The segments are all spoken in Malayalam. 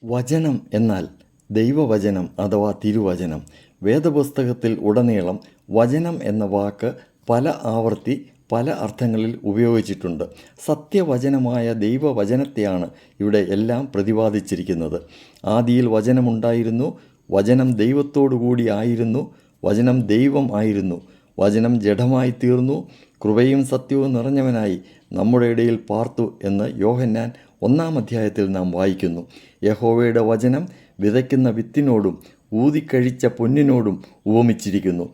വചനം എന്നാൽ ദൈവവചനം അഥവാ തിരുവചനം. വേദപുസ്തകത്തിൽ ഉടനീളം വചനം എന്ന വാക്ക് പല ആവർത്തി പല അർത്ഥങ്ങളിൽ ഉപയോഗിച്ചിട്ടുണ്ട്. സത്യവചനമായ ദൈവവചനത്തെയാണ് ഇവിടെ എല്ലാം പ്രതിപാദിച്ചിരിക്കുന്നത്. ആദിയിൽ വചനമുണ്ടായിരുന്നു, വചനം ദൈവത്തോടു കൂടി ആയിരുന്നു, വചനം ദൈവം ആയിരുന്നു, വചനം ജഡമായി തീർന്നു, കൃപയും സത്യവും നിറഞ്ഞവനായി നമ്മുടെ ഇടയിൽ പാർത്തു എന്ന് യോഹന്നാൻ 1-ാം അധ്യായത്തിൽ നാം വായിക്കുന്നു. യഹോവയുടെ വചനം വിതയ്ക്കുന്ന വിത്തിനോടും ഊതിക്കഴിച്ച പൊന്നിനോടും ഉപമിച്ചിരിക്കുന്നു.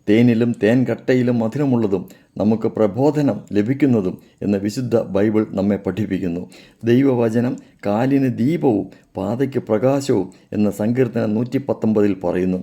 തേനിലും തേൻകട്ടയിലും മധുരമുള്ളതും നമുക്ക് പ്രബോധനം ലഭിക്കുന്നതും എന്ന് വിശുദ്ധ ബൈബിൾ നമ്മെ പഠിപ്പിക്കുന്നു. ദൈവവചനം കാലിന് ദീപവും പാതയ്ക്ക് പ്രകാശവും എന്ന് സങ്കീർത്തനം 119 പറയുന്നു.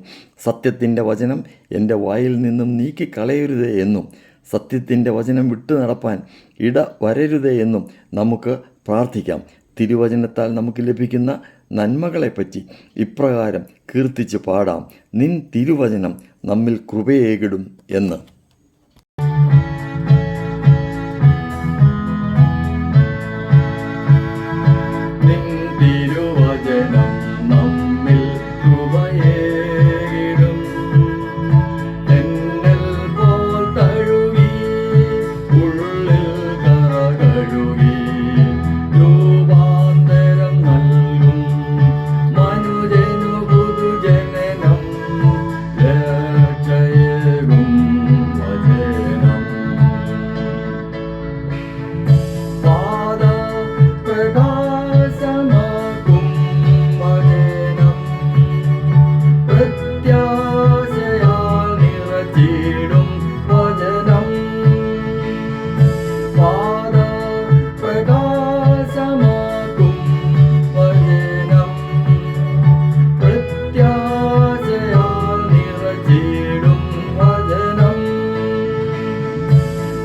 സത്യത്തിൻ്റെ വചനം എൻ്റെ വായിൽ നിന്നും നീക്കിക്കളയരുതേ എന്നും സത്യത്തിൻ്റെ വചനം വിട്ടു നടപ്പാൻ ഇട വരരുതേ എന്നും നമുക്ക് പ്രാർത്ഥിക്കാം. തിരുവചനത്താൽ നമുക്ക് ലഭിക്കുന്ന നന്മകളെപ്പറ്റി ഇപ്രകാരം കീർത്തിച്ച് പാടാം: നിൻ തിരുവചനം നമ്മിൽ കൃപയേകിടും എന്ന്. നിൻ തിരുവചനം നമ്മിൽ കൃപയേകിടും, തെന്നൽ പോൽ തഴുകി ഉള്ളിൽ കറകഴുകി രൂപാന്തരം നൽകും മനുജനു പുതുജനനം രക്ഷയേകും വചനം. പാദ പ്രകാശമാക്കും വചനം, പ്രത്യാശയാൽ നിറച്ചിടും വചനം. പാദ പ്രകാശമാക്കും വചനം, പ്രത്യാശയാൽ നിറച്ചിടും വചനം.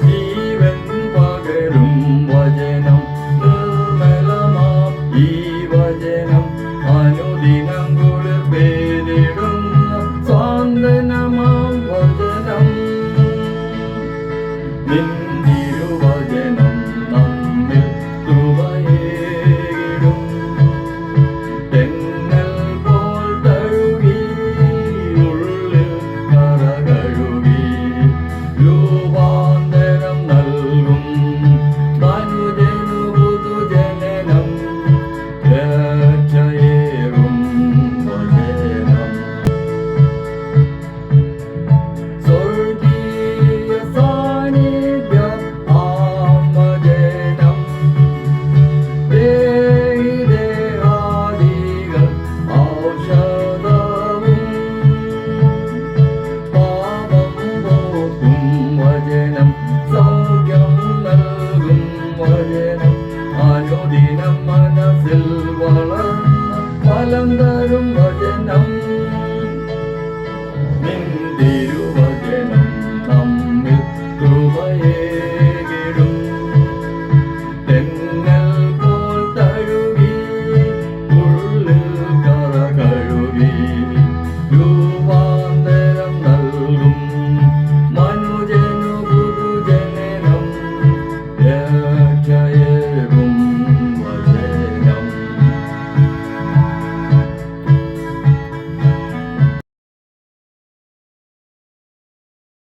ജീവൻ പകരും വചനം, നിർമ്മലമാം ഈ വചനം, അനുദിനം കുളിർപേരിടുന്ന സ്വാന്തനമാം വചനം. നിൻ തിരുവചനം നമ്മിൽ കൃപയേകിടും, തെന്നൽ പോൽ തഴുകി ഉള്ളിൽ കറകഴുകി രൂപാന്തരം നൽകും മനുജനു പുതുജനനം രക്ഷയേകും വചനം. സ്വർഗീയ സാന്നിധ്യം ആം വചനം, ദേഹിദേഹാദികൾ ഔഷധവും, പാപം പോക്കും വചനം, സൗഖ്യം നൽകും വചനം, അനുദിനം മനസ്സിൽ വളർന്ന ഫലം